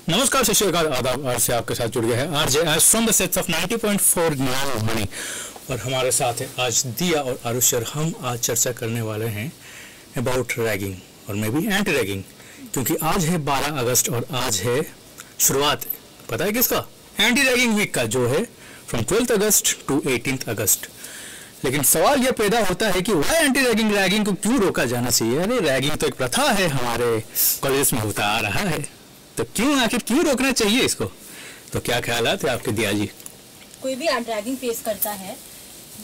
नमस्कार, सत श्री अकाल, आदाब। आज से आपके साथ जुड़ गया है आरजे आज from the sets of 90.4 now money. और हमारे साथ है आज दिया और आरुष। हम आज चर्चा करने वाले हैं अबाउट रैगिंग और मे बी एंटी रैगिंग, क्योंकि आज है 12 अगस्त और आज है शुरुआत, पता है किसका? एंटी रैगिंग वीक का, जो है from 12th August to 18th अगस्त। लेकिन सवाल यह पैदा होता है कि वाई एंटी रैगिंग, रैगिंग को क्यों रोका जाना चाहिए? अरे रैगिंग तो एक प्रथा है, हमारे कॉलेज में होता आ रहा है, तो क्यों आखिर क्यों रोकना चाहिए इसको? तो क्या ख्यालात है आपके दिया जी? कोई भी रैगिंग फेस करता है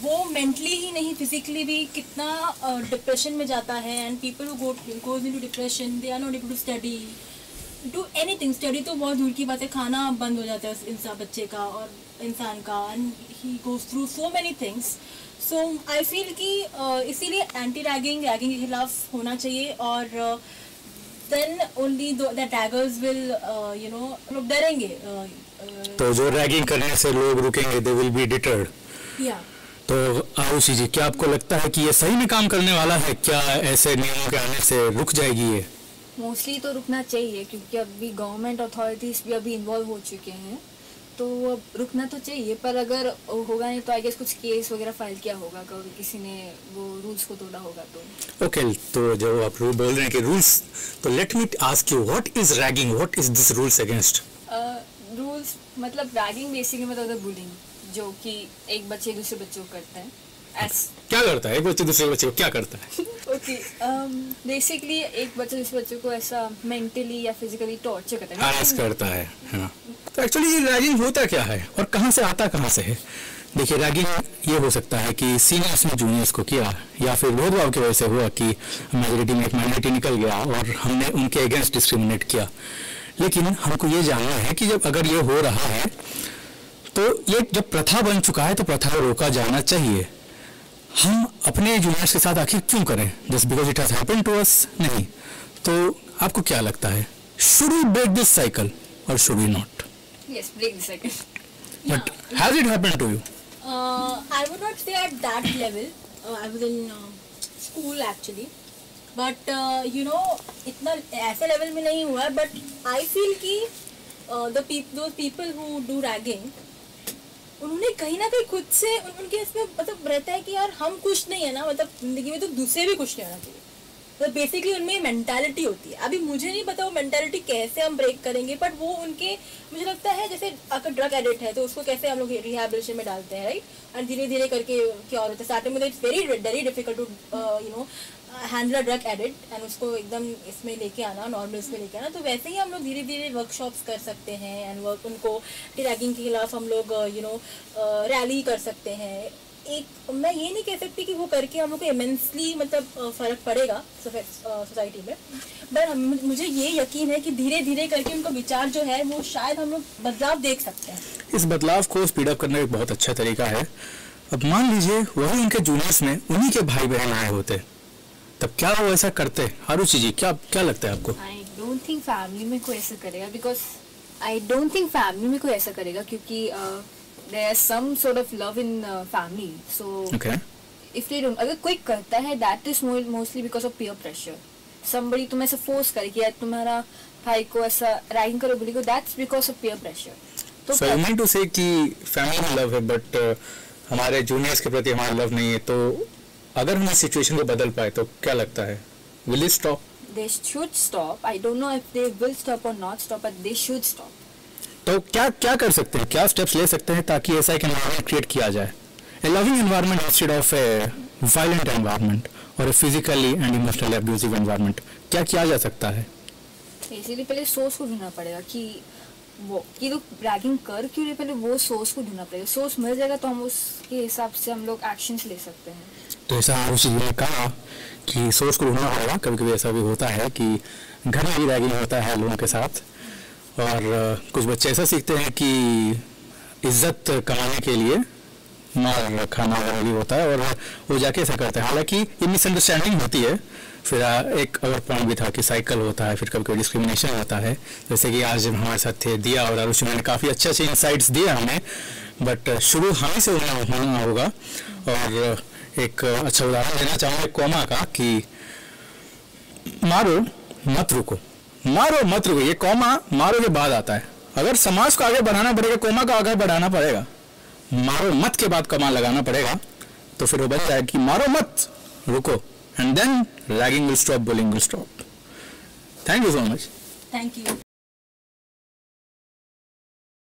वो मेंटली ही नहीं फिजिकली भी कितना डिप्रेशन में जाता है। And people who goes into depression, they are not able to study, do anything. Study तो बहुत दूर की बात है, खाना बंद हो जाता है इंसान, बच्चे का और इंसान का, and he goes through so many things. So I feel कि इसीलिए एंटी रैगिंग के खिलाफ होना चाहिए। और then only the daggers will लोग डरेंगे। तो जो रैगिंग करने से लोग रुकेंगे, they will be deterred। या तो आरुषि जी, क्या आपको लगता है कि ये सही में काम करने वाला है? क्या ऐसे नियमों के आने से रुक जाएगी ये? मोस्टली तो रुकना चाहिए, क्योंकि अभी गवर्नमेंट अथॉरिटीज भी अभी इन्वॉल्व हो चुके हैं, तो अब रुकना तो चाहिए। पर अगर होगा नहीं तो आई गेस कुछ केस वगैरह फाइल किया होगा, कभी किसी ने वो रूल्स को तोड़ा होगा तो। ओके, तो जब आप रूल बोल रहे हैं कि रूल्स, तो let me ask you, what is ragging, what is this rules against? Rules मतलब रैगिंग बेसिकली मतलब बुलिंग, जो कि एक बच्चे दूसरे बच्चों को करते हैं। क्या करता है एक बच्चे दूसरे बच्चे को, क्या करता है? ओके, बेसिकली एक बच्चे दूसरे बच्चों को ऐसा मेंटली या फिजिकली टॉर्चर करता है, हरास करता है ना? तो एक्चुअली ये रैगिंग होता क्या है और कहाँ से आता कहाँ से है? देखिए, रैगिंग ये हो सकता है कि सीनियर्स ने जूनियर्स को किया, या फिर भेदभाव की वजह से हुआ कि मेजोरिटी में एक माइनॉरिटी निकल गया और हमने उनके अगेंस्ट डिस्क्रिमिनेट किया। लेकिन हमको ये जानना है कि जब अगर ये हो रहा है तो ये जब प्रथा बन चुका है तो प्रथा को रोका जाना चाहिए। हम अपने जूनियर्स के साथ आखिर क्यों करें? Just because it has happened to us? नहीं। तो आपको क्या लगता है, should we break this cycle और should we not? Yes, break the cycle. But has it happened to you? I would not say at that level. I was in school actually, but इतना ऐसे level में नहीं हुआ। But I feel कि those people who do ragging, उन्होंने कहीं ना कहीं खुद से उनके इसमें मतलब रहता है कि यार हम कुछ नहीं है ना, मतलब जिंदगी में तो दूसरे भी कुछ नहीं होना चाहिए। तो बेसिकली उनमें मेंटालिटी होती है। अभी मुझे नहीं पता वो मेंटालिटी कैसे हम ब्रेक करेंगे, बट वो उनके, मुझे लगता है जैसे अगर ड्रग एडिक्ट है तो उसको कैसे हम लोग रिहैबिलिटेशन में डालते हैं, राइट? एंड धीरे धीरे करके क्या होता है, स्टार्टिंग में it's very difficult to handle drug addict and उसको एकदम इसमें लेके आना, नॉर्मल इसमें लेके आना। तो वैसे ही हम लोग धीरे धीरे वर्कशॉप्स कर सकते हैं एंड उनको रैगिंग के खिलाफ हम लोग रैली कर सकते हैं। एक मैं ये नहीं कह सकती कि वो करके हम लोग को इमेंसली मतलब फ़र्क पड़ेगा सोसाइटी में, बट मुझे ये यकीन है कि धीरे धीरे करके उनका विचार जो है वो शायद हम लोग बदलाव देख सकते हैं। इस बदलाव को स्पीड अप करने का एक बहुत अच्छा तरीका है। अब मान लीजिए वही उनके जूनियर्स में उन्हीं के भाई बहन आए होते, तब क्या वो ऐसा करते? आरुषि जी, क्या लगता है आपको? आई डोंट थिंक फैमिली में कोई ऐसा करेगा, because I don't think family में कोई ऐसा करेगा, क्योंकि there's some sort of love in family, so okay. if they don't, अगर कोई करता है that is mostly because of peer pressure. somebody तुम्हें ऐसा force करे कि यार तुम्हारा भाई को ऐसा रैगिंग करो बोली को, that's because of peer pressure. तो so you mean to say कि family में love है but हमारे juniors के प्रति हमारा love नहीं है, तो अगर हम इस सिचुएशन को बदल पाए तो क्या लगता है, will it stop? They should stop. I don't know if they will stop or not stop, but they should stop. तो क्या कर सकते हैं, क्या स्टेप्स ले सकते हैं ताकि ऐसा एक एनवायरनमेंट क्रिएट किया जाए, a loving environment instead of a violent environment और a physically and emotionally abusive environment? क्या किया जा सकता है? इसीलिए पहले सोर्स को ढूंढना पड़ेगा कि लोग रैगिंग कर क्यों रहे, पहले वो सोर्स को ढूंढना पड़ेगा। सोर्स मिल जाएगा तो हम उसके हिसाब से हम लोग एक्शंस ले सकते हैं। तो ऐसा आरुषि जी ने कहा कि सोर्स को ढूंढना पड़ेगा। कभी कभी ऐसा भी होता है कि घर में भी रैगिंग होता है लोगों के साथ, और कुछ बच्चे ऐसा सीखते हैं कि इज्जत कमाने के लिए मार खाना वगैरह भी होता है और वो जाके ऐसा करते हैं। हालांकि ये मिसअंडरस्टैंडिंग होती है। फिर एक और पॉइंट भी था कि साइकिल होता है, फिर कभी कभी डिस्क्रिमिनेशन होता है। जैसे कि आज हमारे साथ थे दिया और आरुषि ने काफ़ी अच्छे अच्छे इंसाइट्स दिए हमें, बट शुरू हमें से होना होगा। और एक अच्छा उदाहरण देना चाहूँगा कोमा का कि मारो मत रुको, मारो मत रुको, ये कॉमा मारो के बाद आता है। अगर समास को आगे बढ़ाना पड़ेगा, कॉमा को आगे बढ़ाना पड़ेगा, मारो मत के बाद कॉमा लगाना पड़ेगा, तो फिर वो बन जाएगा कि मारो मत रुको, and then ragging will stop, bullying will stop. Thank you so much. Thank you.